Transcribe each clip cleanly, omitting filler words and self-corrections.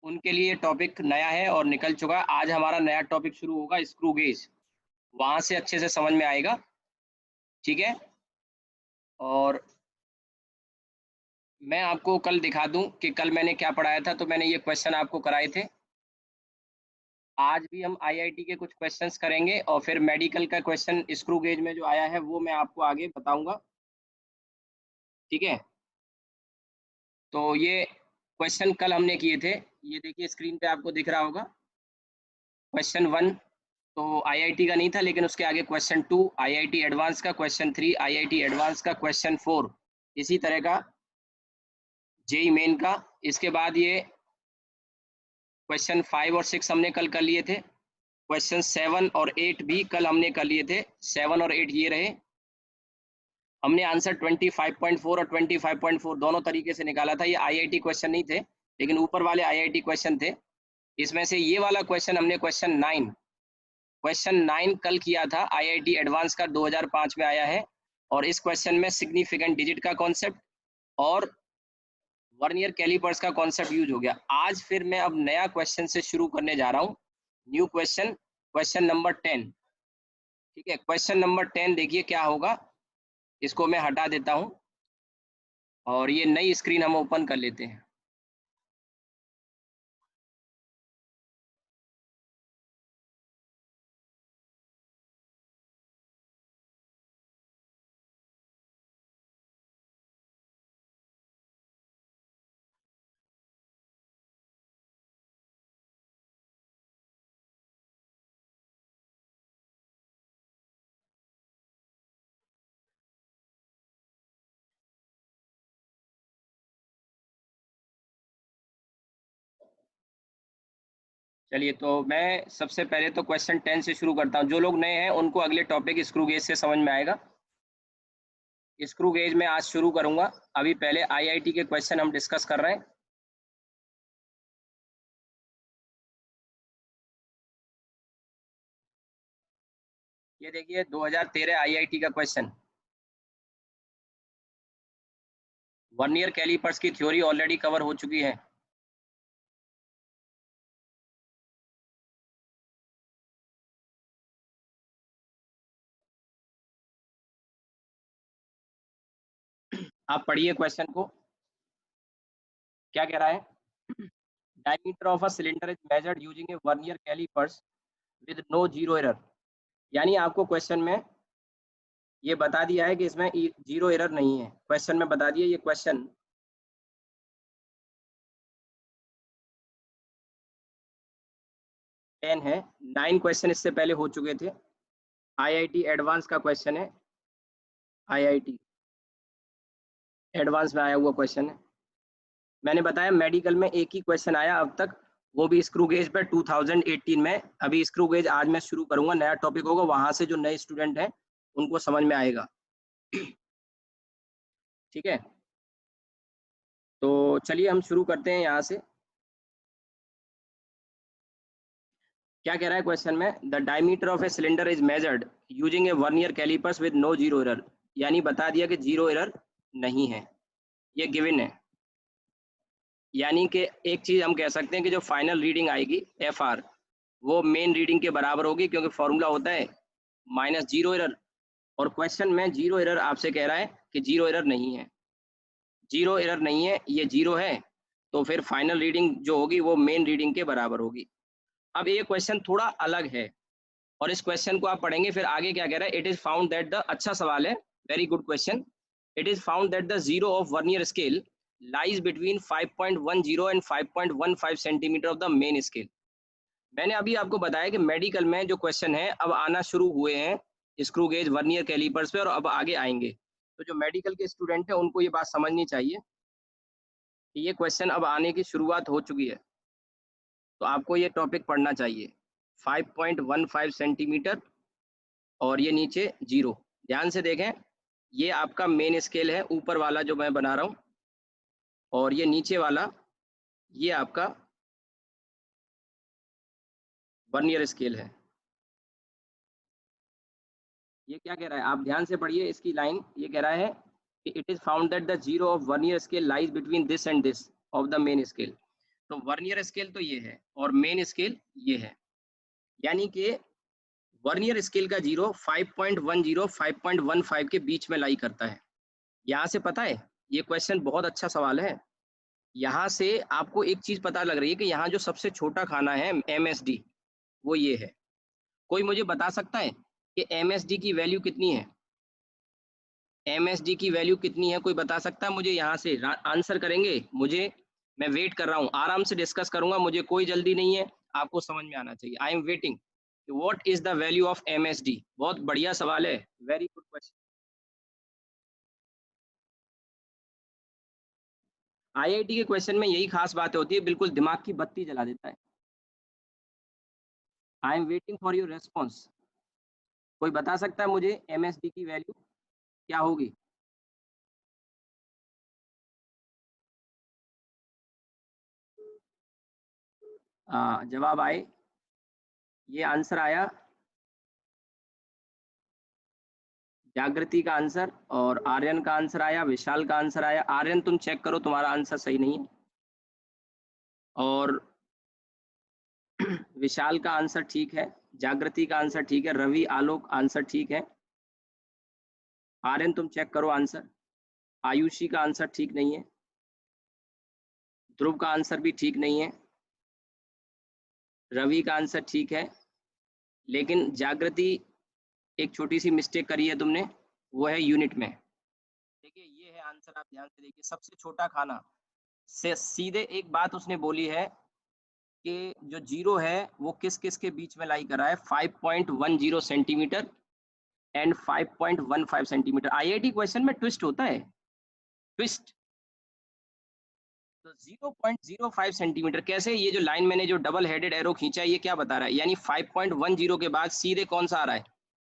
उनके लिए टॉपिक नया है और निकल चुका है। आज हमारा नया टॉपिक शुरू होगा स्क्रू गेज, वहां से अच्छे से समझ में आएगा। ठीक है। और मैं आपको कल दिखा दूं कि कल मैंने क्या पढ़ाया था। तो मैंने ये क्वेश्चन आपको कराए थे। आज भी हम आईआईटी के कुछ क्वेश्चंस करेंगे और फिर मेडिकल का क्वेश्चन स्क्रू गेज में जो आया है वो मैं आपको आगे बताऊंगा। ठीक है। तो ये क्वेश्चन कल हमने किए थे। ये देखिए स्क्रीन पे आपको दिख रहा होगा। क्वेश्चन 1 तो आईआईटी का नहीं था, लेकिन उसके आगे क्वेश्चन 2 आईआईटी एडवांस का, क्वेश्चन 3 आईआईटी एडवांस का, क्वेश्चन 4 इसी तरह का जेई मेन का। इसके बाद ये क्वेश्चन 5 और 6 हमने कल कर लिए थे। क्वेश्चन 7 और 8 भी कल हमने कर लिए थे। 7 और 8 ये रहे। हमने आंसर 25.4 और 25.4 दोनों तरीके से निकाला था। ये आईआईटी क्वेश्चन नहीं थे, लेकिन ऊपर वाले आईआईटी क्वेश्चन थे। इसमें से ये वाला क्वेश्चन हमने क्वेश्चन 9 कल किया था। आईआईटी एडवांस का 2005 में आया है। और इस क्वेश्चन में सिग्निफिकेंट डिजिट का कॉन्सेप्ट और वर्नियर कैलिपर्स का कॉन्सेप्ट यूज हो गया। आज फिर मैं अब नया क्वेश्चन से शुरू करने जा रहा हूँ। New question, question number 10। ठीक है। क्वेश्चन नंबर 10 देखिए क्या होगा। इसको मैं हटा देता हूँ और ये नई स्क्रीन हम ओपन कर लेते हैं। चलिए, तो मैं सबसे पहले तो क्वेश्चन 10 से शुरू करता हूँ। जो लोग नए हैं उनको अगले टॉपिक स्क्रू गेज से समझ में आएगा। स्क्रू गेज में आज शुरू करूंगा। अभी पहले आईआईटी के क्वेश्चन हम डिस्कस कर रहे हैं। ये देखिए 2013 आईआईटी का क्वेश्चन। वर्नियर कैलिपर्स की थ्योरी ऑलरेडी कवर हो चुकी है। आप पढ़िए क्वेश्चन को, क्या कह रहा है। Diameter of a cylinder is measured using a vernier callipers with no zero error. यानी आपको क्वेश्चन में ये बता दिया है कि इसमें जीरो एरर नहीं है। क्वेश्चन में बता दिया। ये क्वेश्चन 10 है। 9 क्वेश्चन इससे पहले हो चुके थे। आईआईटी एडवांस का क्वेश्चन है। आईआईटी एडवांस में आया हुआ क्वेश्चन है। मैंने बताया मेडिकल में एक ही क्वेश्चन आया अब तक, वो भी स्क्रू गेज पे 2018 में। अभी स्क्रू गेज आज मैं शुरू करूंगा, नया टॉपिक होगा। वहां से जो नए स्टूडेंट हैं उनको समझ में आएगा। ठीक है। तो चलिए हम शुरू करते हैं यहाँ से। क्या कह रहा है क्वेश्चन में। The diameter of a cylinder is measured using a vernier callipers with no zero error. यानी बता दिया कि जीरो एरर नहीं है। ये गिवन है। यानी कि एक चीज हम कह सकते हैं कि जो फाइनल रीडिंग आएगी एफ आर, वो मेन रीडिंग के बराबर होगी, क्योंकि फॉर्मूला होता है माइनस जीरो एरर। और क्वेश्चन में जीरो एरर आपसे कह रहा है कि जीरो एरर नहीं है। जीरो एरर नहीं है, ये जीरो है। तो फिर फाइनल रीडिंग जो होगी वो मेन रीडिंग के बराबर होगी। अब ये क्वेश्चन थोड़ा अलग है और इस क्वेश्चन को आप पढ़ेंगे फिर आगे क्या कह रहा है। It is found that the, अच्छा सवाल है, very good question. It is found that the zero of vernier scale lies between 5.10 and 5.15 centimetre of the main scale. मैंने अभी आपको बताया कि मेडिकल में जो क्वेश्चन है अब आना शुरू हुए हैं स्क्रू गेज वर्नियर कैलिपर्स पे, और अब आगे आएंगे। तो जो मेडिकल के स्टूडेंट है उनको ये बात समझनी चाहिए कि ये क्वेश्चन अब आने की शुरुआत हो चुकी है। तो आपको ये टॉपिक पढ़ना चाहिए। 5.15 सेंटीमीटर और ये नीचे जीरो। ध्यान से देखें, ये आपका मेन स्केल है, ऊपर वाला जो मैं बना रहा हूँ, और ये नीचे वाला ये आपका वर्नियर स्केल है। ये क्या कह रहा है, आप ध्यान से पढ़िए इसकी लाइन। ये कह रहा है कि it is found that the zero of vernier scale lies between this and this of the main scale. तो वर्नियर स्केल तो ये है और मेन स्केल ये है, यानी कि वर्नियर स्केल का जीरो 5.10 5.15 के बीच में लाई करता है। यहाँ से पता है, ये क्वेश्चन बहुत अच्छा सवाल है। यहाँ से आपको एक चीज पता लग रही है कि यहाँ जो सबसे छोटा खाना है MSD वो ये है। कोई मुझे बता सकता है कि MSD की वैल्यू कितनी है? MSD की वैल्यू कितनी है, कोई बता सकता है मुझे? यहाँ से आंसर करेंगे मुझे, मैं वेट कर रहा हूँ, आराम से डिस्कस करूंगा, मुझे कोई जल्दी नहीं है, आपको समझ में आना चाहिए। I am waiting. What is the value of MSD? बहुत बढ़िया सवाल है, वेरी गुड क्वेश्चन। IIT के क्वेश्चन में यही खास बात होती है, बिल्कुल दिमाग की बत्ती जला देता है। I am waiting for your response. कोई बता सकता है मुझे MSD की वैल्यू क्या होगी? जवाब आए, ये आंसर आया जागृति का आंसर, और आर्यन का आंसर आया, विशाल का आंसर आया। आर्यन तुम चेक करो, तुम्हारा आंसर सही नहीं है, और विशाल का आंसर ठीक है, जागृति का आंसर ठीक है, रवि आलोक आंसर ठीक है। आर्यन तुम चेक करो आंसर। आयुषी का आंसर ठीक नहीं है, ध्रुव का आंसर भी ठीक नहीं है, रवि का आंसर ठीक है, लेकिन जागृति एक छोटी सी मिस्टेक करी है तुमने, वो है यूनिट में। देखिए ये है आंसर, आप ध्यान से देखिए, सबसे छोटा खाना से सीधे एक बात उसने बोली है कि जो जीरो है वो किस किस के बीच में लाई कर रहा है, 5.10 centimetre and 5.15 centimetre. IIT question में ट्विस्ट होता है, ट्विस्ट। तो 0.05 सेंटीमीटर कैसे? ये जो लाइन मैंने जो डबल हेडेड एरो खींचा है ये क्या बता रहा है, यानी 5.10 के बाद सीधे कौन सा आ रहा है,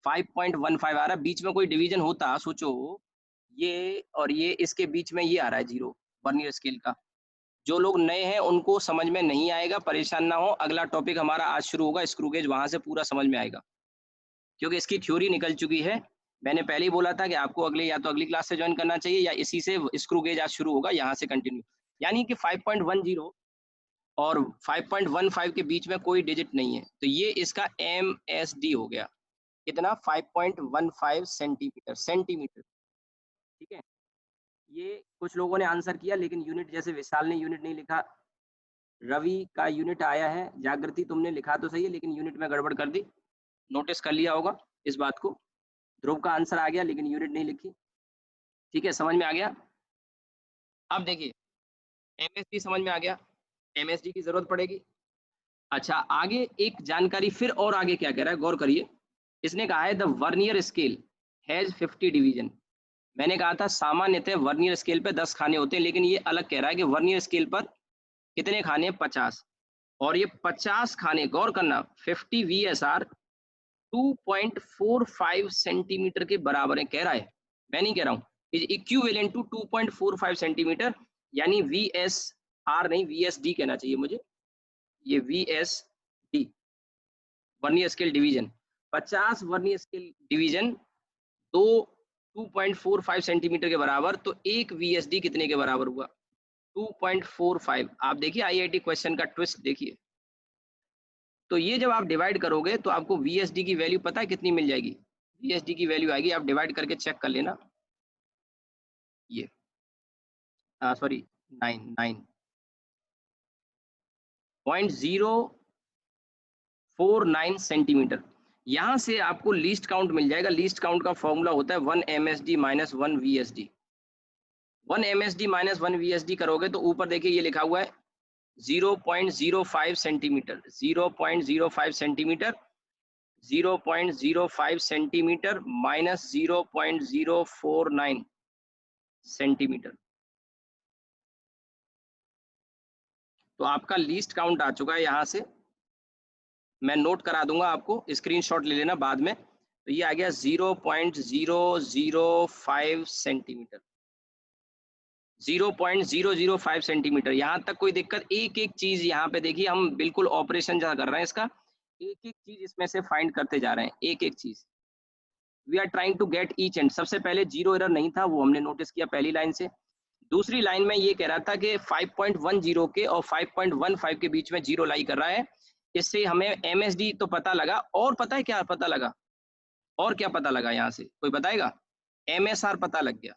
5.15 आ रहा है। बीच में कोई डिवीजन होता, सोचो, ये और ये, इसके बीच में ये आ रहा है जीरो वर्नियर स्केल का। जो लोग नए हैं उनको समझ में नहीं आएगा, परेशान ना हो, अगला टॉपिक हमारा आज शुरू होगा, स्क्रू गेज, वहां से पूरा समझ में आएगा, क्योंकि इसकी थ्योरी निकल चुकी है। मैंने पहले ही बोला था कि आपको अगले, या तो अगली क्लास से ज्वाइन करना चाहिए या इसी से स्क्रू गेज आज शुरू होगा, यहाँ से कंटिन्यू। यानी कि 5.10 और 5.15 के बीच में कोई डिजिट नहीं है, तो ये इसका MSD हो गया। कितना? 5.15 सेंटीमीटर, सेंटीमीटर, ठीक है। ये कुछ लोगों ने आंसर किया, लेकिन यूनिट, जैसे विशाल ने यूनिट नहीं लिखा, रवि का यूनिट आया है, जागृति तुमने लिखा तो सही है लेकिन यूनिट में गड़बड़ कर दी, नोटिस कर लिया होगा इस बात को। ध्रुव का आंसर आ गया लेकिन यूनिट नहीं लिखी, ठीक है, समझ में आ गया। अब देखिए MSD समझ में आ गया, MSD की जरूरत पड़ेगी। अच्छा, आगे एक जानकारी फिर, और आगे क्या कह रहा है गौर करिए। इसने कहा है the vernier scale has 50 division. मैंने कहा था सामान्यतः वर्नियर स्केल पे 10 खाने होते हैं, लेकिन ये अलग कह रहा है कि वर्नियर स्केल पर कितने खाने हैं, 50। और ये 50 खाने, गौर करना, 50 VSR 2.45 सेंटीमीटर के बराबर है, कह रहा है, मैं नहीं कह रहा हूँ, इज इक्विवेलेंट टू 2.45 सेंटीमीटर, यानी VSR नहीं, VSD कहना चाहिए मुझे, ये VSD vernier scale division, 50 vernier scale division, दो 2.45 सेंटीमीटर के बराबर, तो एक VSD कितने के बराबर हुआ, 2.45। आप देखिए IIT क्वेश्चन का ट्विस्ट देखिए। तो ये जब आप डिवाइड करोगे तो आपको VSD की वैल्यू पता है कितनी मिल जाएगी? VSD की वैल्यू आएगी, आप डिवाइड करके चेक कर लेना, ये सॉरी 9.049 सेंटीमीटर। यहाँ से आपको लीस्ट काउंट मिल जाएगा। लीस्ट काउंट का फॉर्मूला होता है 1 MSD minus 1 VSD। 1 MSD minus 1 VSD करोगे तो ऊपर देखिए ये लिखा हुआ है 0.05 centimetre, 0.05 centimetre, 0.05 centimetre minus 0.049 centimetre. तो आपका लीस्ट काउंट आ चुका है, यहाँ से मैं नोट करा दूंगा आपको, स्क्रीनशॉट ले लेना बाद में। तो ये आ गया 0.005 सेंटीमीटर, 0.005 सेंटीमीटर। यहाँ तक कोई दिक्कत? एक एक चीज यहाँ पे देखिए, हम बिल्कुल ऑपरेशन जहाँ कर रहे हैं इसका, एक एक चीज इसमें से फाइंड करते जा रहे हैं, एक एक चीज। We are trying to get each end. सबसे पहले जीरो एरर नहीं था, वो हमने नोटिस किया पहली लाइन से। दूसरी लाइन में ये कह रहा था कि 5.10 के और 5.15 के बीच में जीरो लाई कर रहा है। इससे हमें एमएसडी तो पता लगा, और पता है क्या पता लगा, और क्या पता लगा यहाँ से, कोई बताएगा? एमएसआर पता लग गया।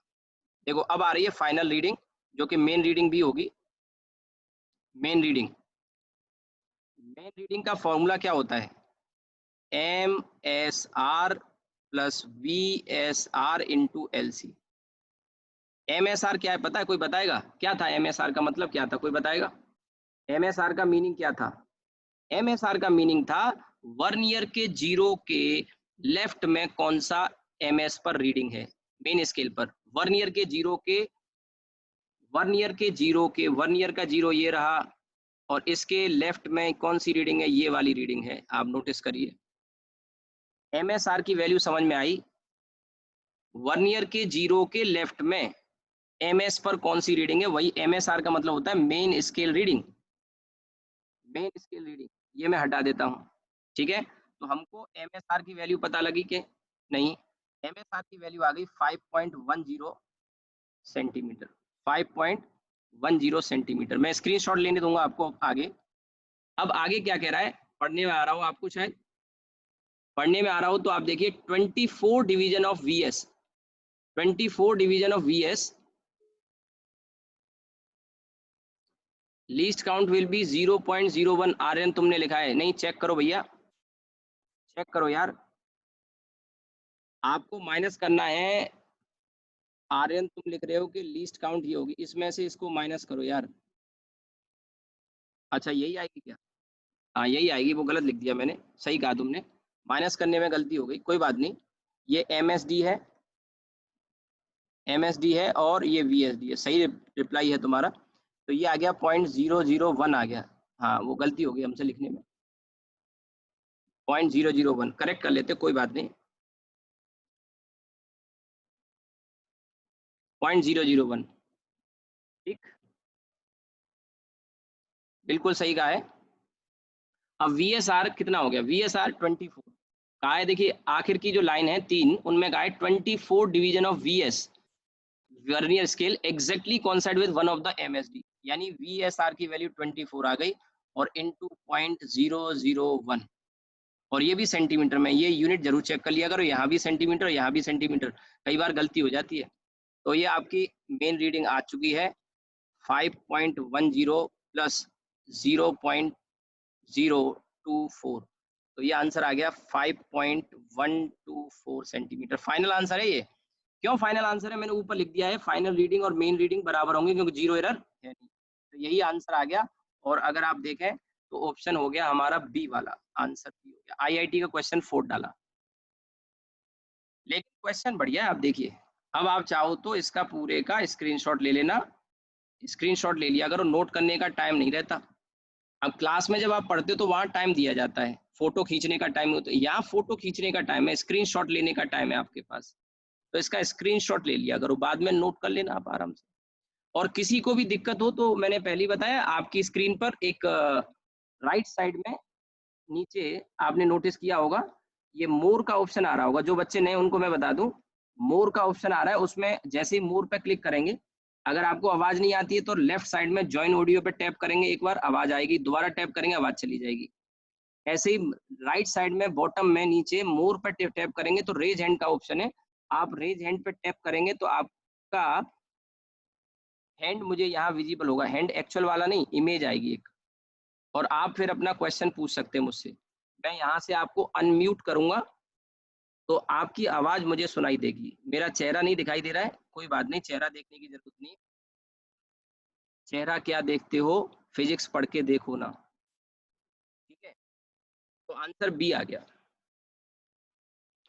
देखो अब आ रही है फाइनल रीडिंग, जो कि मेन रीडिंग भी होगी। मेन रीडिंग, मेन रीडिंग का फॉर्मूला क्या होता है? M S R plus V S R into L C. M S R क्या है पता है, कोई बताएगा? क्या था एम एस आर का मतलब, क्या था, कोई बताएगा? एम एस आर का मीनिंग क्या था? एम एस आर का मीनिंग था वर्नियर के जीरो के लेफ्ट में कौन सा एम एस पर रीडिंग है, मेन स्केल पर। वर्नियर के जीरो के, वर्नियर के जीरो के, वर्नियर का जीरो ये रहा, और इसके लेफ्ट में कौन सी रीडिंग है? ये वाली रीडिंग है, आप नोटिस करिए। एमएसआर की वैल्यू समझ में आई? वर्नियर के जीरो के लेफ्ट में एमएस पर कौन सी रीडिंग है, वही एमएसआर का मतलब होता है main scale reading. Main scale reading ये मैं हटा देता हूं, ठीक है। तो हमको एमएसआर की वैल्यू पता लगी कि नहीं? एमएसआर की वैल्यू आ गई 5.10 सेंटीमीटर। 5.10 सेंटीमीटर। मैं स्क्रीनशॉट लेने दूंगा आपको आगे। अब आगे क्या कह रहा है, पढ़ने में आ रहा हो आपको, शायद पढ़ने में आ रहा हो तो आप देखिए 24 division of VS, 24 division of VS, least count will be 0.01 RN. तुमने लिखा है नहीं? चेक करो भैया, चेक करो यार, आपको माइनस करना है। आरएन तुम लिख रहे हो कि लीस्ट काउंट ये होगी, इसमें से इसको माइनस करो यार। अच्छा यही आएगी क्या? हाँ यही आएगी, वो गलत लिख दिया मैंने, सही कहा तुमने, माइनस करने में गलती हो गई, कोई बात नहीं। ये एमएसडी है, एमएसडी है, और ये वीएसडी है, सही रिप्लाई है तुम्हारा। तो ये आ गया 0.001 आ गया। हाँ वो गलती हो गई हमसे लिखने में, 0.001 करेक्ट कर लेते, कोई बात नहीं। 0.001, ठीक, बिल्कुल सही कहा है। अब वी एस आर कितना हो गया? वी एस आर 24 कहा है। देखिए आखिर की जो लाइन है तीन, उनमें कहा है 24 division of V S vernier scale exactly कॉन्साइड with one of the MSD, यानी वी एस आर की वैल्यू 24 आ गई, और इनटू 0.001, और ये भी सेंटीमीटर में। ये यूनिट जरूर चेक कर लिया करो, यहाँ भी सेंटीमीटर, यहाँ भी सेंटीमीटर, कई बार गलती हो जाती है। तो ये आपकी मेन रीडिंग आ चुकी है 5.10 प्लस 0.024, तो ये आंसर आ गया 5.124 सेंटीमीटर। फाइनल आंसर है ये। क्यों फाइनल आंसर है? मैंने ऊपर लिख दिया है फाइनल रीडिंग और मेन रीडिंग बराबर होंगे, क्योंकि जीरो एरर है नहीं, तो यही आंसर आ गया। और अगर आप देखें तो ऑप्शन हो गया हमारा बी वाला, आंसर बी हो गया। आईआईटी का क्वेश्चन 4 डाला, लेकिन क्वेश्चन बढ़िया है, आप देखिए। अब आप चाहो तो इसका पूरे का स्क्रीनशॉट ले लेना, स्क्रीनशॉट ले लिया करो, नोट करने का टाइम नहीं रहता। अब क्लास में जब आप पढ़ते हो तो वहाँ टाइम दिया जाता है, फोटो खींचने का टाइम होता है, यहाँ फोटो खींचने का टाइम है, स्क्रीनशॉट लेने का टाइम है आपके पास। तो इसका स्क्रीनशॉट ले लिया करो, बाद में नोट कर लेना आप आराम से। और किसी को भी दिक्कत हो तो मैंने पहले ही बताया, आपकी स्क्रीन पर एक राइट साइड में नीचे आपने नोटिस किया होगा, ये मोर का ऑप्शन आ रहा होगा। जो बच्चे नए उनको मैं बता दूं, मोर का ऑप्शन आ रहा है, उसमें जैसे ही मोर पे क्लिक करेंगे, अगर आपको आवाज नहीं आती है तो लेफ्ट साइड में ज्वाइन ऑडियो पे टैप करेंगे, एक बार आवाज आएगी, दोबारा टैप करेंगे आवाज चली जाएगी। ऐसे ही राइट साइड में बॉटम में नीचे मोर पे टैप करेंगे तो रेज हैंड का ऑप्शन है, आप रेज हैंड पे टैप करेंगे तो आपका हैंड मुझे यहाँ विजिबल होगा, हैंड एक्चुअल वाला नहीं, इमेज आएगी एक, और आप फिर अपना क्वेश्चन पूछ सकते हैं मुझसे। मैं यहाँ से आपको अनम्यूट करूंगा तो आपकी आवाज मुझे सुनाई देगी। मेरा चेहरा नहीं दिखाई दे रहा है, कोई बात नहीं, चेहरा देखने की जरूरत नहीं। चेहरा क्या देखते हो, फिजिक्स पढ़ के देखो ना, ठीक है। तो आंसर बी आ गया,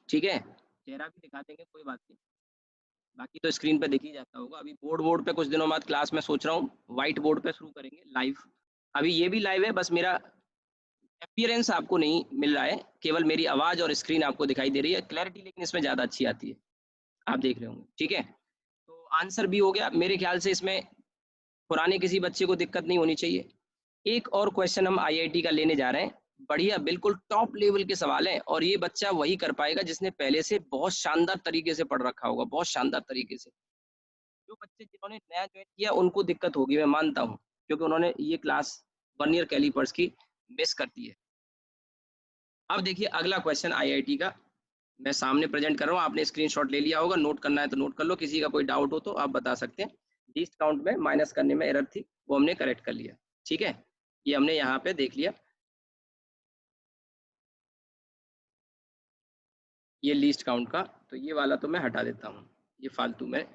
ठीक है। चेहरा भी दिखा देंगे, कोई बात नहीं, बाकी तो स्क्रीन पे दिख ही जाता होगा। अभी बोर्ड पे कुछ दिनों बाद क्लास में सोच रहा हूँ व्हाइट बोर्ड पे शुरू करेंगे लाइव। अभी ये भी लाइव है, बस मेरा अपीयरेंस आपको नहीं मिल रहा है, केवल मेरी आवाज और स्क्रीन आपको दिखाई दे रही है, क्लैरिटी लेकिन इसमें ज्यादा अच्छी आती है, आप देख रहे होंगे, ठीक है। तो आंसर भी हो गया मेरे ख्याल से, इसमें पुराने किसी बच्चे को दिक्कत नहीं होनी चाहिए। एक और क्वेश्चन हम आईआईटी का लेने जा रहे हैं, बढ़िया बिल्कुल टॉप लेवल के सवाल हैं, और ये बच्चा वही कर पाएगा जिसने पहले से बहुत शानदार तरीके से पढ़ रखा होगा, बहुत शानदार तरीके से। जो बच्चे जिन्होंने नया ज्वाइन किया उनको दिक्कत होगी, मैं मानता हूँ, क्योंकि उन्होंने ये क्लास वर्नियर कैलिपर्स की मिस करती है। अब देखिए अगला क्वेश्चन आईआईटी का मैं सामने प्रेजेंट कर रहा हूँ, आपने स्क्रीनशॉट ले लिया होगा, नोट करना है तो नोट कर लो, किसी का कोई डाउट हो तो आप बता सकते हैं। लीस्ट काउंट में माइनस करने में एरर थी, वो हमने करेक्ट कर लिया। ठीक है, ये हमने यहाँ पे देख लिया। ये लीस्ट काउंट का, तो ये वाला तो मैं हटा देता हूँ, ये फालतू में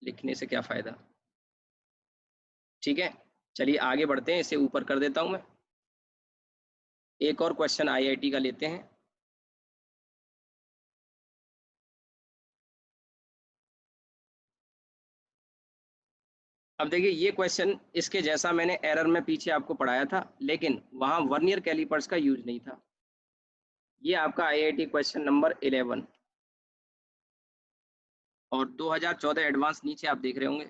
लिखने से क्या फायदा। ठीक है, चलिए आगे बढ़ते हैं, इसे ऊपर कर देता हूँ मैं। एक और क्वेश्चन आईआईटी का लेते हैं। अब देखिए ये क्वेश्चन इसके जैसा मैंने एरर में पीछे आपको पढ़ाया था, लेकिन वहां वर्नियर कैलिपर्स का यूज नहीं था। ये आपका आईआईटी क्वेश्चन नंबर 11 और 2014 एडवांस नीचे आप देख रहे होंगे।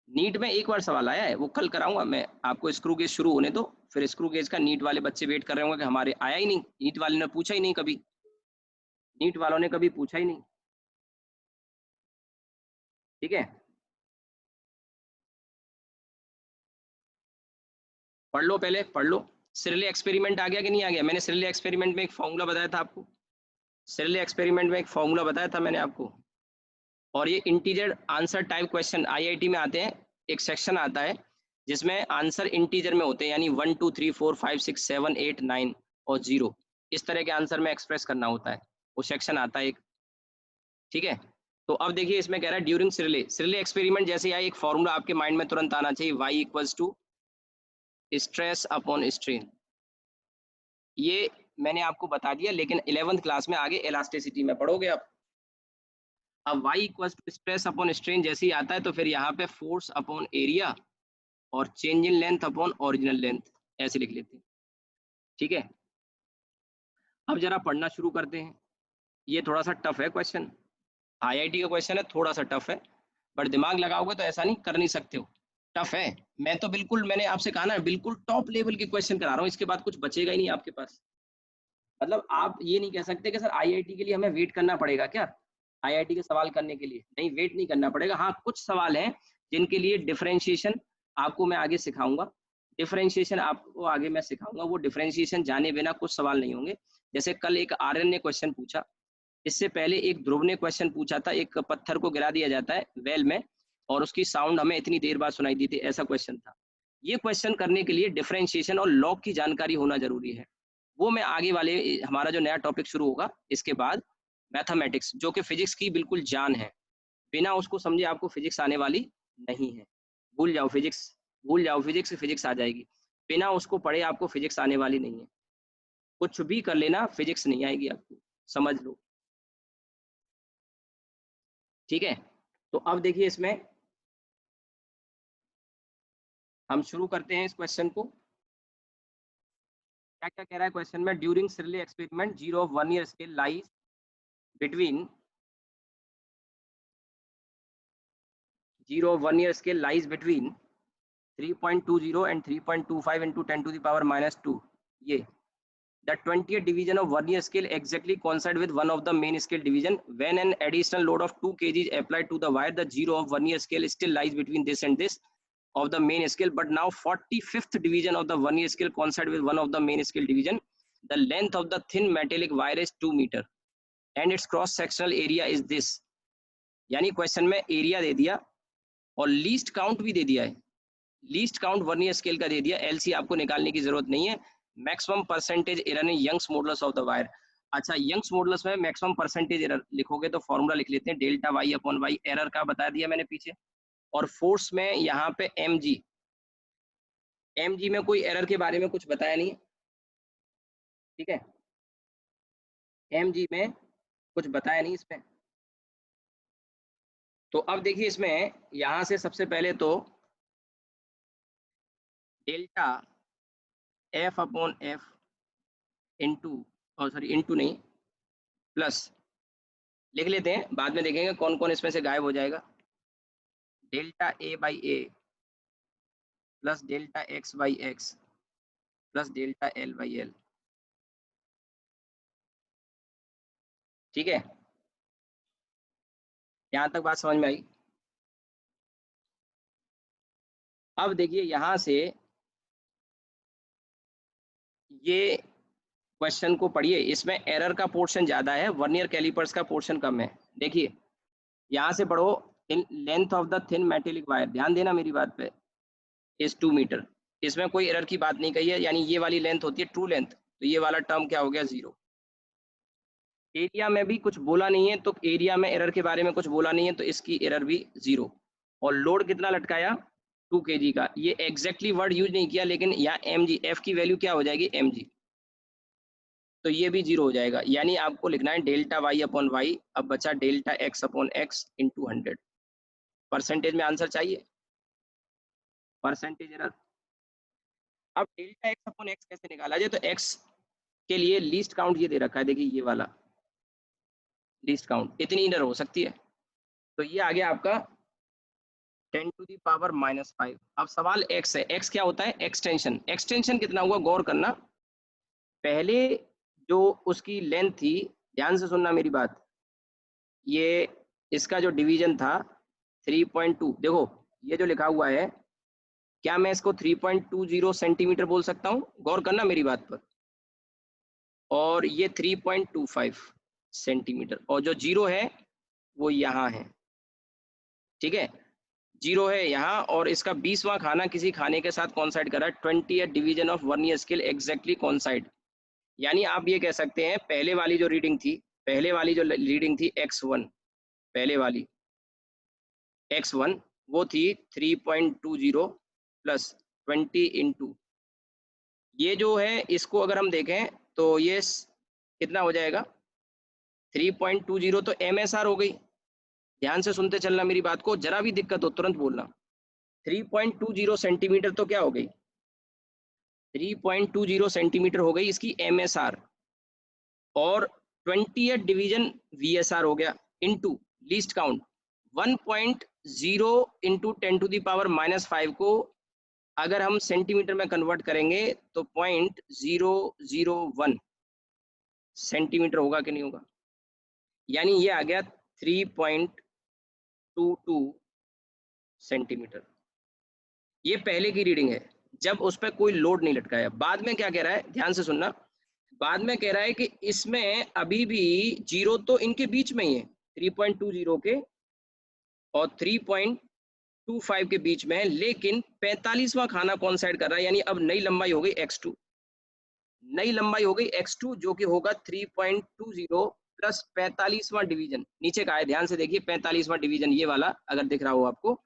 नीट में एक बार सवाल आया है, वो कल कराऊंगा मैं आपको, स्क्रू गेज शुरू होने दो, फिर स्क्रू गेज का नीट वाले बच्चे वेट कर रहे होंगे कि हमारे आया ही नहीं, नीट वाले ने पूछा ही नहीं कभी, नीट वालों ने कभी पूछा ही नहीं। ठीक है, पढ़ लो, पहले पढ़ लो। सिरले एक्सपेरिमेंट आ गया कि नहीं आ गया? मैंने सिरले एक्सपेरिमेंट में एक फॉर्मूला बताया था आपको, सिरले एक्सपेरिमेंट में एक फॉर्मूला बताया था मैंने आपको। और ये integer answer type question IIT में आते हैं, एक सेक्शन आता है जिसमें आंसर इंटीजर में होते हैं, यानी 1 2 3 4 5 6 7 8 9 और 0, इस तरह के आंसर में एक्सप्रेस करना होता है, वो सेक्शन आता है एक। ठीक है, तो अब देखिए इसमें कह रहा है ड्यूरिंग सिरले, सिरले एक्सपेरिमेंट जैसे आए, एक फॉर्मूला आपके माइंड में तुरंत आना चाहिए, y equals to stress upon strain. ये मैंने आपको बता दिया, लेकिन 11th क्लास में आगे इलास्टिसिटी में पढ़ोगे आप। अब y equals to stress upon strain जैसे ही आता है, तो फिर यहाँ पे फोर्स अपॉन एरिया और change in length upon original length, ऐसे लिख लेते हैं। ठीक है, अब जरा पढ़ना शुरू करते हैं। ये थोड़ा सा टफ है क्वेश्चन, आईआईटी का क्वेश्चन है, थोड़ा सा टफ है, बट दिमाग लगाओगे तो ऐसा नहीं कर नहीं सकते हो। टफ है, मैं तो बिल्कुल, मैंने आपसे कहा ना, बिल्कुल टॉप लेवल के क्वेश्चन करा रहा हूँ, इसके बाद कुछ बचेगा ही नहीं आपके पास। मतलब आप ये नहीं कह सकते कि सर आईआईटी के लिए हमें वेट करना पड़ेगा क्या, आईआईटी के सवाल करने के लिए, नहीं वेट नहीं करना पड़ेगा। हाँ कुछ सवाल हैं जिनके लिए डिफरेंशिएशन आपको मैं आगे सिखाऊंगा, डिफरेंशिएशन आपको आगे मैं सिखाऊंगा, वो डिफरेंशिएशन जाने बिना कुछ सवाल नहीं होंगे। जैसे कल एक आर्यन ने क्वेश्चन पूछा, इससे पहले एक ध्रुव ने क्वेश्चन पूछा था, एक पत्थर को गिरा दिया जाता है वेल में और उसकी साउंड हमें इतनी देर बाद सुनाई दी थी, ऐसा क्वेश्चन था। ये क्वेश्चन करने के लिए डिफरेंशिएशन और लॉग की जानकारी होना जरूरी है। वो मैं आगे वाले, हमारा जो नया टॉपिक शुरू होगा इसके बाद, मैथमेटिक्स, जो कि फिजिक्स की बिल्कुल जान है, बिना उसको समझे आपको फिजिक्स आने वाली नहीं है। भूल जाओ फिजिक्स, भूल जाओ फिजिक्स, फिजिक्स आ जाएगी, बिना उसको पढ़े आपको फिजिक्स आने वाली नहीं है। कुछ भी कर लेना, फिजिक्स नहीं आएगी आपको, समझ लो। ठीक है, तो अब देखिए इसमें हम शुरू करते हैं इस क्वेश्चन को। क्या क्या कह रहा है क्वेश्चन में? During Searle experiment zero of 1 year scale lies between, zero of 1 year scale lies between 3.20 and 3.25 into 10 to the power minus 2, ये the 20th division of vernier scale exactly coincide with one of the main scale division. When an additional load of 2 kg is applied to the wire, the zero of vernier scale still lies between this and this of the main scale, but now 45th division of the vernier scale coincide with one of the main scale division. The length of the thin metallic wire is 2 meter and its cross sectional area is this. यानी question में area दे दिया और least count भी दे दिया है, least count vernier scale का दे दिया, LC आपको निकालने की जरूरत नहीं है। Maximum percentage error in Young's modulus of the wire. अच्छा, यंग्स मॉडुलस में मैक्सिमम परसेंटेज एरर लिखोगे तो फॉर्मूला लिख लेते हैं, delta Y upon Y, error का बता दिया मैंने पीछे। और फोर्स में यहाँ पे एम जी, एम जी में कोई एरर के बारे में कुछ बताया नहीं है। ठीक है, एम जी में कुछ बताया नहीं इसमें। तो अब देखिए इसमें यहाँ से सबसे पहले तो delta F upon F into, और सॉरी इंटू नहीं, प्लस लिख लेते हैं, बाद में देखेंगे कौन कौन इसमें से गायब हो जाएगा। Delta A by A plus delta x by x plus delta L by L. ठीक है, यहाँ तक बात समझ में आई? अब देखिए यहाँ से ये क्वेश्चन को पढ़िए, इसमें एरर का पोर्शन ज्यादा है, वर्नियर कैलिपर्स का पोर्शन कम है। देखिए यहाँ से पढ़ो, in length of the thin metallic wire, ध्यान देना मेरी बात पे, इज 2 मीटर। इसमें कोई एरर की बात नहीं कही है, यानी ये वाली लेंथ होती है ट्रू लेंथ, तो ये वाला टर्म क्या हो गया 0। एरिया में भी कुछ बोला नहीं है, तो एरिया में एरर के बारे में कुछ बोला नहीं है, तो इसकी एरर भी 0। और लोड कितना लटकाया 2 kg का, ये एग्जैक्टली वर्ड यूज नहीं किया, लेकिन यहाँ mg, f की वैल्यू क्या हो जाएगी mg, तो ये भी 0 हो जाएगा। यानी आपको लिखना है डेल्टा वाई अपॉन वाई, अब बचा delta x upon x into 100। Percentage में आंसर चाहिए, परसेंटेज एरर। अब डेल्टा एक्स अपॉन एक्स कैसे निकाला जाए, तो एक्स के लिए लीस्ट काउंट ये दे रखा है, देखिए ये वाला लीस्ट काउंट, इतनी एरर हो सकती है, तो ये आ गया आपका 10⁻⁻⁵। अब सवाल एक्स है, एक्स क्या होता है एक्सटेंशन, एक्सटेंशन कितना हुआ गौर करना, पहले जो उसकी लेंथ थी, ध्यान से सुनना मेरी बात, ये इसका जो डिवीजन था 3.2, देखो ये जो लिखा हुआ है, क्या मैं इसको 3.20 सेंटीमीटर बोल सकता हूँ, गौर करना मेरी बात पर, और ये 3.25 सेंटीमीटर, और जो 0 है वो यहाँ है, ठीक है, 0 है यहाँ, और इसका 20वां खाना किसी खाने के साथ कॉन्साइड कर रहा है, 20th division of vernier scale exactly कॉन्साइड। यानी आप ये कह सकते हैं पहले वाली जो रीडिंग थी, पहले वाली जो रीडिंग थी x1, पहले वाली x1 वो थी 3.20 प्लस 20 इंटू, ये जो है इसको अगर हम देखें तो ये कितना हो जाएगा 3.20, तो MSR हो गई। ध्यान से सुनते चलना मेरी बात को, जरा भी दिक्कत हो तुरंत बोलना। 3.20 सेंटीमीटर तो क्या हो गई, 3.20 सेंटीमीटर हो गई इसकी MSR, और 20th डिवीजन VSR हो गया, इनटू लीस्ट काउंट 1.0 इंटू 10⁻⁻5 को अगर हम सेंटीमीटर में कन्वर्ट करेंगे तो 0.001 सेंटीमीटर होगा कि नहीं होगा, यानी ये आ गया 3.22 सेंटीमीटर। ये पहले की रीडिंग है जब उस पर कोई लोड नहीं लटकाया। बाद में क्या कह रहा है, ध्यान से सुनना, बाद में कह रहा है कि इसमें अभी भी 0 तो इनके बीच में ही है, 3.20 के और 3.25 के बीच में है, लेकिन 45वां खाना कौन साइड कर रहा है, यानी अब नई लंबाई हो गई x2, नई लंबाई हो गई x2 जो कि होगा 3.20 प्लस 45वां डिवीजन, नीचे का है ध्यान से देखिए, 45वां डिवीजन ये वाला अगर दिख रहा हो आपको,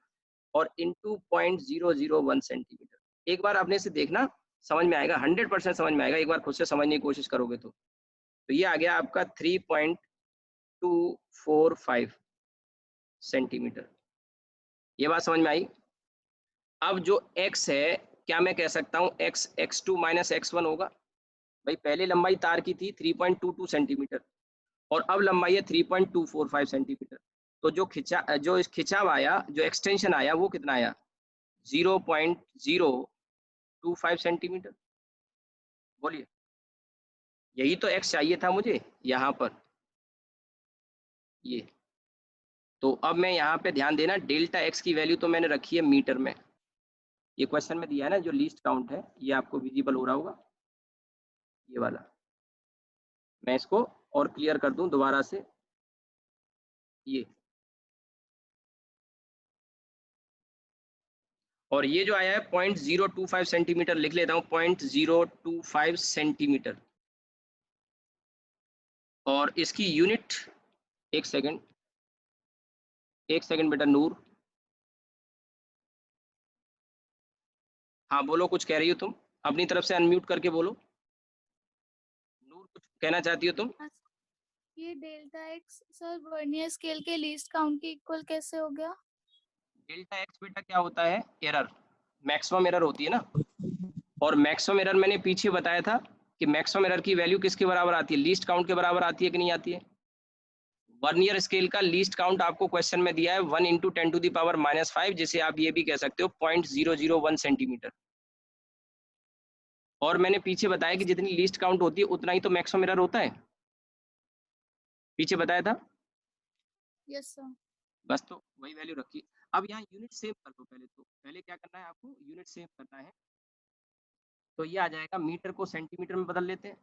और इंटू 0.001 सेंटीमीटर। एक बार आपने इसे देखना, समझ में आएगा, 100% समझ में आएगा, एक बार खुद से समझने की कोशिश करोगे तो ये आ गया आपका 3.245 सेंटीमीटर। ये बात समझ में आई। अब जो x है, क्या मैं कह सकता हूँ x x2 माइनस x1 होगा, भाई पहले लंबाई तार की थी 3.22 सेंटीमीटर और अब लंबाई है 3.245 सेंटीमीटर, तो जो इस खिंचाव आया, जो एक्सटेंशन आया वो कितना आया 0.025 सेंटीमीटर। बोलिए, यही तो x चाहिए था मुझे यहाँ पर, ये तो अब मैं यहाँ पे ध्यान देना, डेल्टा x की वैल्यू तो मैंने रखी है मीटर में, ये क्वेश्चन में दिया है ना, जो लीस्ट काउंट है ये आपको विजिबल हो रहा होगा, ये वाला, मैं इसको और क्लियर कर दूं दोबारा से, ये और ये जो आया है 0.025 सेंटीमीटर, लिख लेता हूँ 0.025 सेंटीमीटर, और इसकी यूनिट, एक सेकंड बेटा नूर, हाँ बोलो, कुछ कह रही हो तुम, अपनी तरफ से अनम्यूट करके बोलो, नूर कुछ कहना चाहती हो तुम। ये delta x sir vernier scale के लीस्ट काउंट के इक्वल कैसे हो गया? डेल्टा एक्स बेटा क्या होता है, एरर, मैक्सिमम एरर होती है ना, और मैक्सिमम एरर मैंने पीछे बताया था कि मैक्सिमम एरर की वैल्यू किसके बराबर आती है, लीस्ट काउंट के बराबर आती है कि नहीं आती है। वर्नियर स्केल का लीस्ट काउंट आपको क्वेश्चन में दिया है 1 इंटू 10⁻⁻5, जिसे आप ये भी कह सकते हो 0.001 सेंटीमीटर, और मैंने पीछे बताया कि जितनी लीस्ट काउंट होती है उतना ही तो मैक्सिमम एरर होता है, पीछे बताया था। Yes sir. बस तो वही वैल्यू रखी। अब यहाँ यूनिट सेव कर दो पहले, तो पहले क्या करना है आपको, यूनिट सेव करना है। तो ये आ जाएगा, मीटर को सेंटीमीटर में बदल लेते हैं,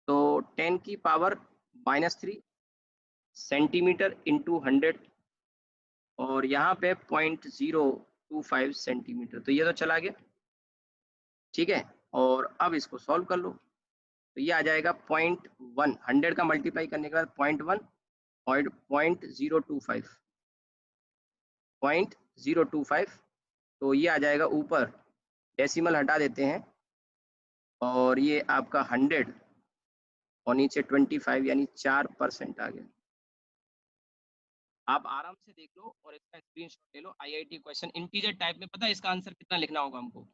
तो 10⁻³ सेंटीमीटर इंटू 100, और यहाँ पे 0.025 सेंटीमीटर, तो ये तो चला गया, ठीक है। और अब इसको सॉल्व कर लो, तो ये आ जाएगा 0.1, 100 का मल्टीप्लाई करने के बाद 0.1 और 0.025, तो ये आ जाएगा ऊपर, डेसिमल हटा देते हैं, और ये आपका 100 और नीचे 25, यानी 4% आ गया। आप आराम से देख लो और इसका स्क्रीनशॉट ले लो। आईआईटी क्वेश्चन इंटीजर टाइप में, पता है इसका आंसर कितना लिखना होगा हमको?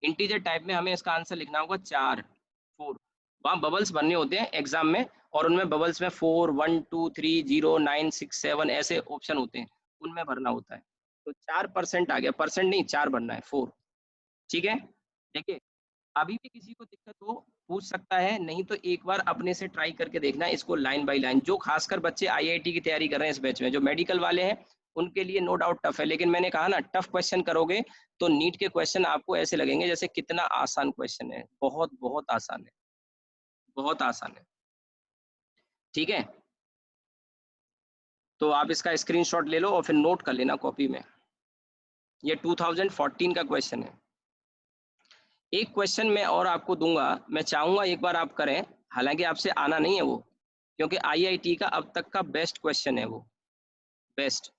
इंटीजर टाइप में हमें इसका आंसर लिखना होगा 4 वहाँ बबल्स भरने होते हैं एग्जाम में, और उनमें बबल्स में 4 1 2 3 0 9 6 7 ऐसे ऑप्शन होते हैं, उनमें भरना होता है। तो 4% आ गया, परसेंट नहीं 4 भरना है, 4, ठीक है। देखिए, अभी भी किसी को दिक्कत हो पूछ सकता है, नहीं तो एक बार अपने से ट्राई करके देखना इसको लाइन बाय लाइन। जो खासकर बच्चे आईआईटी की तैयारी कर रहे हैं इस बैच में, जो मेडिकल वाले हैं उनके लिए नो डाउट टफ है, लेकिन मैंने कहा ना, टफ क्वेश्चन करोगे तो नीट के क्वेश्चन आपको ऐसे लगेंगे जैसे कितना आसान क्वेश्चन है, बहुत बहुत आसान है, बहुत आसान है, ठीक है। तो आप इसका स्क्रीनशॉट ले लो और फिर नोट कर लेना कॉपी में। ये 2014 का क्वेश्चन है। एक क्वेश्चन मैं और आपको दूंगा, मैं चाहूंगा एक बार आप करें, हालांकि आपसे आना नहीं है वो, क्योंकि आईआईटी का अब तक का बेस्ट क्वेश्चन है वो, बेस्ट।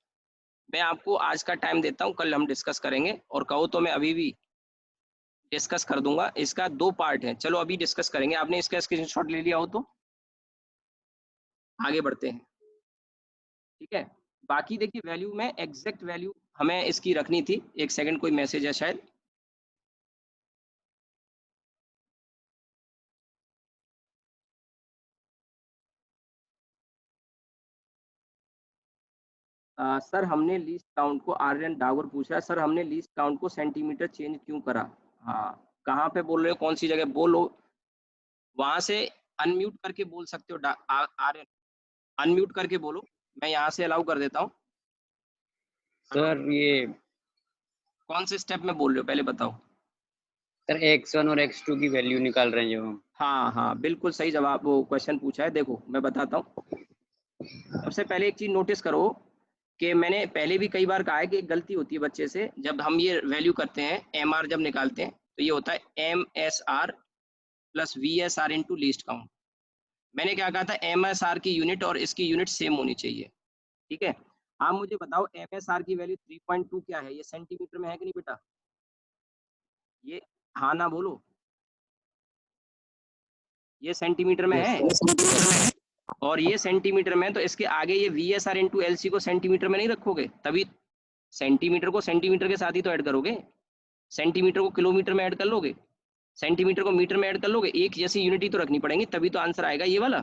मैं आपको आज का टाइम देता हूं, कल हम डिस्कस करेंगे, और कहो तो मैं अभी भी डिस्कस कर दूंगा। इसका 2 पार्ट है, चलो अभी डिस्कस करेंगे। आपने इसका स्क्रीनशॉट ले लिया हो तो आगे बढ़ते हैं, ठीक है। बाकी देखिए, वैल्यू में एग्जैक्ट वैल्यू हमें इसकी रखनी थी। एक सेकंड, कोई मैसेज है शायद। सर हमने लीस्ट काउंट को, आर्यन डागर पूछ रहा है, सर हमने लीस्ट काउंट को सेंटीमीटर चेंज क्यों करा? हाँ, कहाँ पे बोल रहे हो, कौन सी जगह बोलो, वहां से अनम्यूट करके बोल सकते हो। आर्यन, अनम्यूट करके बोलो, मैं यहाँ से अलाउ कर देता हूँ। सर ये कौन से स्टेप में बोल रहे हो पहले बताओ। सर x1 और x2 की वैल्यू निकाल रहे हैं जो हम। हाँ हाँ, बिल्कुल सही जवाब, वो क्वेश्चन पूछा है। देखो मैं बताता हूँ, सबसे पहले एक चीज नोटिस करो कि मैंने पहले भी कई बार कहा है कि एक गलती होती है बच्चे से, जब हम ये वैल्यू करते हैं, एम आर जब निकालते हैं, तो ये होता है MSR plus VSR into least count. मैंने क्या कहा था, MSR की यूनिट और इसकी यूनिट सेम होनी चाहिए, ठीक है। आप मुझे बताओ, MSR की वैल्यू 3.2 क्या है, ये सेंटीमीटर में है कि नहीं बेटा? ये हाँ ना बोलो, ये सेंटीमीटर में यस है, सर। और ये सेंटीमीटर में है, तो इसके आगे ये VSR इंटू LC को सेंटीमीटर में नहीं रखोगे, तभी सेंटीमीटर को सेंटीमीटर के साथ ही तो ऐड करोगे। सेंटीमीटर को किलोमीटर में ऐड कर लोगे, सेंटीमीटर को मीटर में ऐड कर लोगे, एक जैसी यूनिटी तो रखनी पड़ेगी, तभी तो आंसर आएगा ये वाला।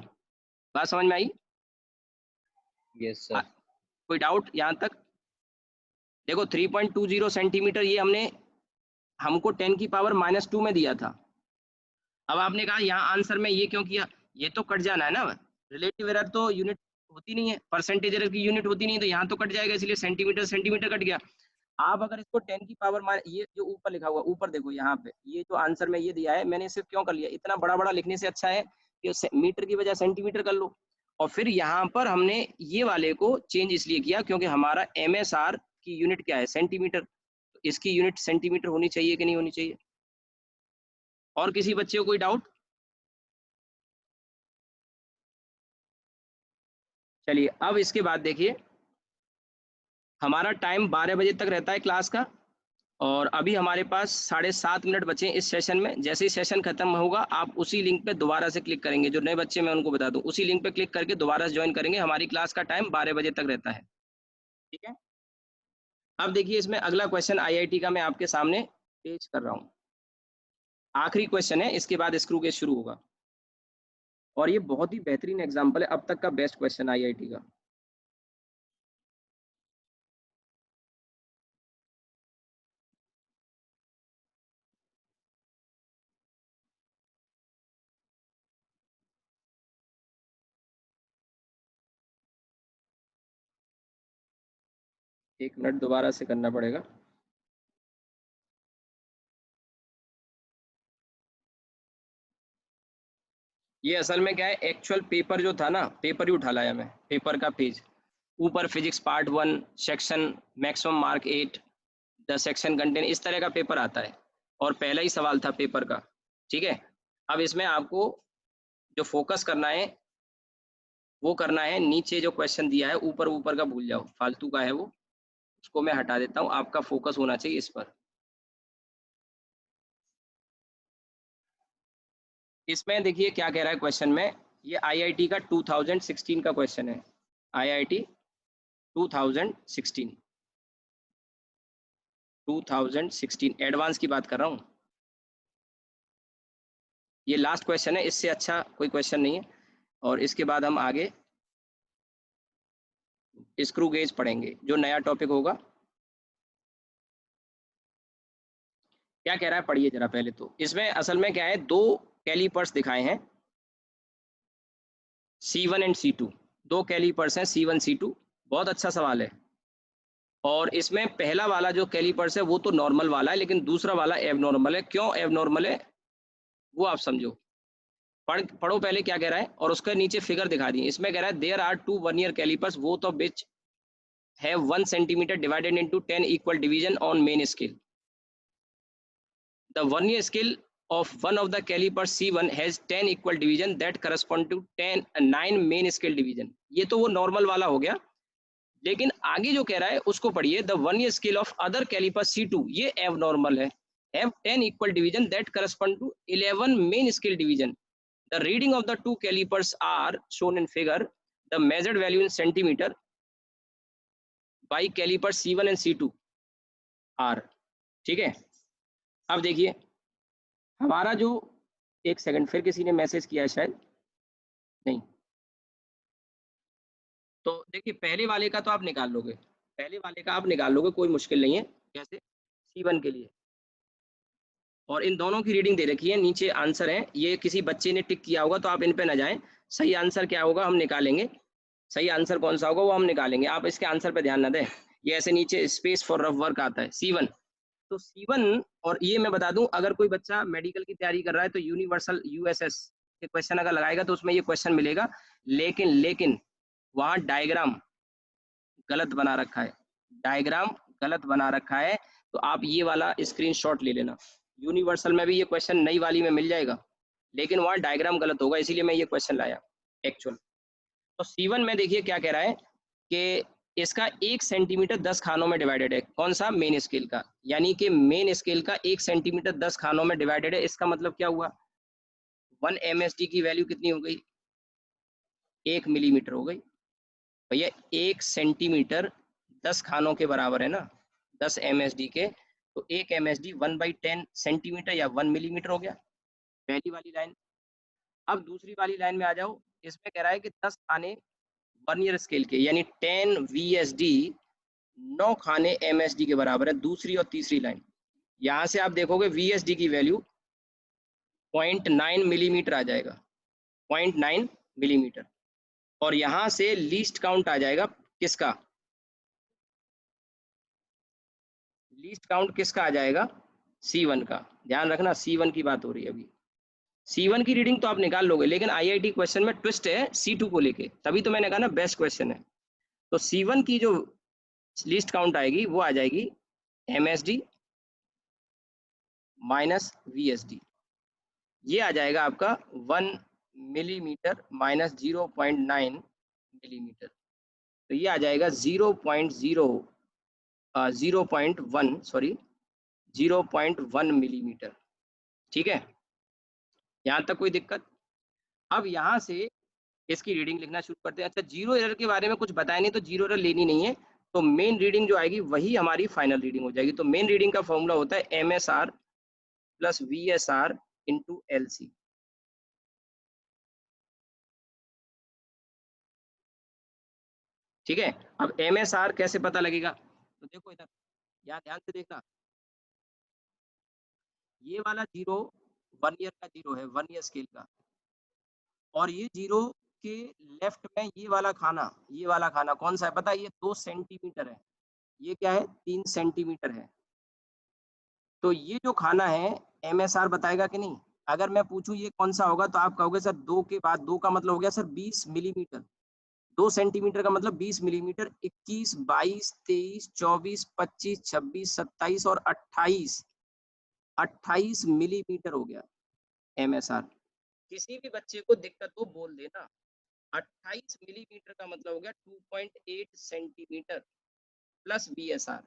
बात समझ में आई? यस आ, सर। कोई डाउट यहाँ तक? देखो 3.20 सेंटीमीटर ये हमने, हमको 10⁻⁻² में दिया था। अब आपने कहा यहाँ आंसर में ये क्यों किया, ये तो कट जाना है ना, रिलेटिव एरर तो यूनिट होती नहीं है, परसेंटेज एरर की यूनिट होती नहीं है, तो यहाँ तो कट जाएगा, इसलिए सेंटीमीटर सेंटीमीटर कट गया। आप अगर इसको 10⁻, ये जो ऊपर लिखा हुआ, ऊपर देखो यहाँ पे, ये जो आंसर में ये दिया है, मैंने सिर्फ क्यों कर लिया, इतना बड़ा बड़ा लिखने से अच्छा है कि मीटर की बजाय सेंटीमीटर कर लो। और फिर यहाँ पर हमने ये वाले को चेंज इसलिए किया क्योंकि हमारा MSR की यूनिट क्या है, सेंटीमीटर, तो इसकी यूनिट सेंटीमीटर होनी चाहिए कि नहीं होनी चाहिए? और किसी बच्चे को कोई डाउट? चलिए, अब इसके बाद देखिए, हमारा टाइम 12 बजे तक रहता है क्लास का, और अभी हमारे पास 7.5 मिनट बचे हैं इस सेशन में। जैसे ही सेशन खत्म होगा, आप उसी लिंक पे दोबारा से क्लिक करेंगे, जो नए बच्चे मैं उनको बता दूं, उसी लिंक पे क्लिक करके दोबारा से ज्वाइन करेंगे। हमारी क्लास का टाइम 12 बजे तक रहता है, ठीक है। अब देखिए, इसमें अगला क्वेश्चन आईआईटी का मैं आपके सामने पेश कर रहा हूँ, आखिरी क्वेश्चन है, इसके बाद स्क्रू केस शुरू होगा, और ये बहुत ही बेहतरीन एग्जाम्पल है, अब तक का बेस्ट क्वेश्चन आईआईटी का। एक मिनट, दोबारा से करना पड़ेगा। ये असल में क्या है, एक्चुअल पेपर जो था ना, पेपर ही उठा लाया मैं, पेपर का पेज। ऊपर physics part 1 section maximum mark 8, the section contain, इस तरह का पेपर आता है और पहला ही सवाल था पेपर का। ठीक है, अब इसमें आपको जो फोकस करना है वो करना है, नीचे जो क्वेश्चन दिया है ऊपर ऊपर का भूल जाओ, फालतू का है वो, उसको मैं हटा देता हूँ। आपका फोकस होना चाहिए इस पर। इसमें देखिए क्या कह रहा है क्वेश्चन में, ये आईआईटी का 2016 का क्वेश्चन है, आईआईटी 2016 2016 एडवांस की बात कर रहा हूँ। ये लास्ट क्वेश्चन है, इससे अच्छा कोई क्वेश्चन नहीं है। और इसके बाद हम आगे स्क्रू गेज पढ़ेंगे, जो नया टॉपिक होगा। क्या कह रहा है पढ़िए जरा पहले तो। इसमें असल में क्या है, दो कैलिपर्स दिखाए हैं, C1 एंड C2, दो कैलिपर्स हैं C1 C2। बहुत अच्छा सवाल है। और इसमें पहला वाला जो कैलिपर्स है वो तो नॉर्मल वाला है, लेकिन दूसरा वाला एबनॉर्मल है। क्यों एबनॉर्मल है वो आप समझो। पढ़ो पहले क्या कह रहा है, और उसके नीचे फिगर दिखा दी। इसमें कह रहा है there are two vernier callipers both of which have 1 centimetre divided into 10 equal division on main scale. The vernier scale of one of the calipers C1 has 10 equal division that correspond to 9 main scale division। ये तो वो normal वाला हो गया, लेकिन आगे जो कह रहा है उसको पढ़िए। The vernier scale of other caliper C2, ये abnormal है, have 10 equal division that correspond to 11 main scale division। The reading of the two calipers are shown in figure। The measured value in centimeter by caliper C1 and C2 are। ठीक है, अब देखिए हमारा जो, एक second, फिर किसी ने मैसेज किया है शायद, नहीं। तो देखिए पहले वाले का तो आप निकाल लोगे, पहले वाले का आप निकाल लोगे, कोई मुश्किल नहीं है। कैसे, C1 के लिए। और इन दोनों की रीडिंग दे रखी है, नीचे आंसर है। ये किसी बच्चे ने टिक किया होगा तो आप इन पे ना जाएं। सही आंसर क्या होगा हम निकालेंगे, सही आंसर कौन सा होगा वो हम निकालेंगे, आप इसके आंसर पे ध्यान ना दें। ये ऐसे नीचे स्पेस फॉर रफ वर्क आता है C1। तो C1, और ये मैं बता दूं, अगर कोई बच्चा मेडिकल की तैयारी कर रहा है तो यूनिवर्सल यूएसएस के क्वेश्चन अगर लगाएगा तो उसमें ये क्वेश्चन मिलेगा। लेकिन वहाँ डायग्राम गलत बना रखा है, डायग्राम गलत बना रखा है। तो आप ये वाला स्क्रीनशॉट ले लेना। यूनिवर्सल में भी ये क्वेश्चन नई वाली में मिल जाएगा, लेकिन वहाँ डायग्राम गलत होगा, इसीलिए मैं ये क्वेश्चन लाया एक्चुअल। तो C1 में देखिए क्या कह रहा है कि इसका 1 सेंटीमीटर 10 खानों में डिवाइडेड है। कौन सा, मेन स्केल का, यानी कि मेन स्केल का 1 सेंटीमीटर 10 खानों में डिवाइडेड है। इसका मतलब क्या हुआ, 1 MSD की वैल्यू कितनी हो गई, 1 मिलीमीटर हो गई। भैया 1 सेंटीमीटर 10 खानों के बराबर है ना, 10 MSD के, तो 1 MSD 1/10 सेंटीमीटर या 1 मिलीमीटर हो गया, पहली वाली लाइन। अब दूसरी वाली लाइन में आ जाओ। इसमें कह रहा है कि 10 खाने वर्नियर स्केल के, यानी 10 VSD 9 खाने MSD के बराबर है, दूसरी और तीसरी लाइन। यहाँ से आप देखोगे VSD की वैल्यू 0.9 मिलीमीटर आ जाएगा, 0.9 मिलीमीटर। और यहाँ से लीस्ट काउंट आ जाएगा किसका, लीस्ट काउंट किसका आ जाएगा, C1 का। ध्यान रखना C1 की बात हो रही है अभी। C1 की रीडिंग तो आप निकाल लोगे, लेकिन IIT क्वेश्चन में ट्विस्ट है C2 को लेके, तभी तो मैंने कहा ना बेस्ट क्वेश्चन है। तो C1 की जो लीस्ट काउंट आएगी वो आ जाएगी MSD माइनस VSD। ये आ जाएगा आपका 1 मिलीमीटर माइनस 0.9 मिलीमीटर। तो ये आ जाएगा 0.1 मिलीमीटर। ठीक है, यहाँ तक कोई दिक्कत। अब यहाँ से इसकी रीडिंग लिखना शुरू करते हैं। अच्छा, जीरो एरर के बारे में कुछ बताया नहीं, तो जीरो एरर लेनी नहीं है। तो मेन रीडिंग जो आएगी वही हमारी फाइनल रीडिंग हो जाएगी। तो मेन रीडिंग का फॉर्मूला होता है MSR plus VSR into LC। ठीक है, अब MSR कैसे पता लगेगा, तो देखो इधर, यहाँ ध्यान से देखना। ये वाला जीरो वर्नियर का जीरो है, वर्नियर स्केल का, और ये जीरो के लेफ्ट में ये वाला खाना, ये वाला खाना कौन सा है पता है, ये 2 सेंटीमीटर है। ये क्या है 3 सेंटीमीटर है। तो ये जो खाना है MSR बताएगा कि नहीं? अगर मैं पूछूं ये कौन सा होगा तो आप कहोगे सर 2 के बाद 2 का मतलब हो गया सर 20 मिलीमीटर, 2 सेंटीमीटर का मतलब 20 मिलीमीटर, 21, 22, 23, 24, 25, 26, 27 और 28 मिलीमीटर हो गया MSR। किसी भी बच्चे को दिक्कत हो बोल देना। 28 मिलीमीटर का मतलब हो गया 2.8 सेंटीमीटर प्लस BSR।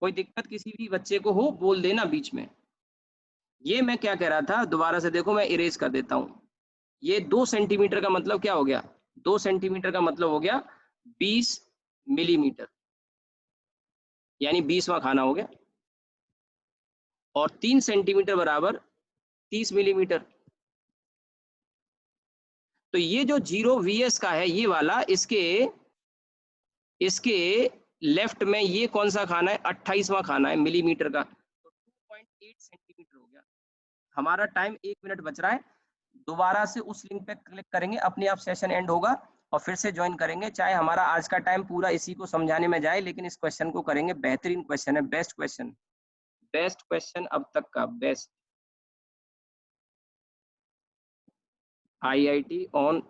कोई दिक्कत किसी भी बच्चे को हो बोल देना बीच में। ये मैं क्या कह रहा था, दोबारा से देखो मैं इरेज कर देता हूं। ये 2 सेंटीमीटर का मतलब क्या हो गया, 2 सेंटीमीटर का मतलब हो गया 20 मिलीमीटर, यानी 20वां खाना हो गया। और 3 सेंटीमीटर बराबर 30 मिलीमीटर। तो ये जो 0 VS का है ये वाला, इसके लेफ्ट में ये कौन सा खाना है, 28वां खाना है मिलीमीटर का। तो 2.8 सेंटीमीटर हो गया। हमारा टाइम 1 मिनट बच रहा है। दोबारा से उस लिंक पे क्लिक करेंगे, अपने आप सेशन एंड होगा और फिर से ज्वाइन करेंगे। चाहे हमारा आज का टाइम पूरा इसी को समझाने में जाए, लेकिन इस क्वेश्चन को करेंगे। बेहतरीन क्वेश्चन है, बेस्ट क्वेश्चन अब तक का best. IIT on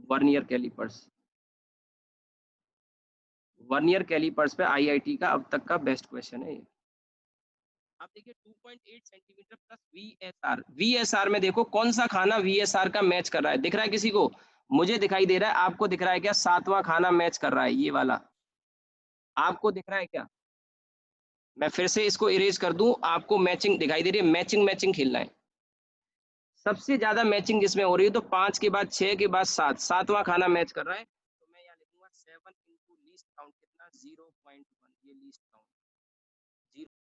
vernier callipers, vernier callipers पे IIT का अब तक का बेस्ट क्वेश्चन है ये। अब देखिए 2.8 सेंटीमीटर प्लस VSR। VSR में देखो कौन सा खाना VSR का मैच कर रहा है, दिख रहा है किसी को? मुझे दिखाई दे रहा है, आपको दिख रहा है क्या? 7वां खाना मैच कर रहा है, ये वाला आपको दिख रहा है क्या? मैं फिर से इसको इरेज कर दूं, आपको मैचिंग दिखाई दे रही है? मैचिंग खेलना है। सबसे ज्यादा मैचिंग जिसमें हो रही है तो 5 के बाद 6 के बाद 7, 7वां खाना मैच कर रहा है।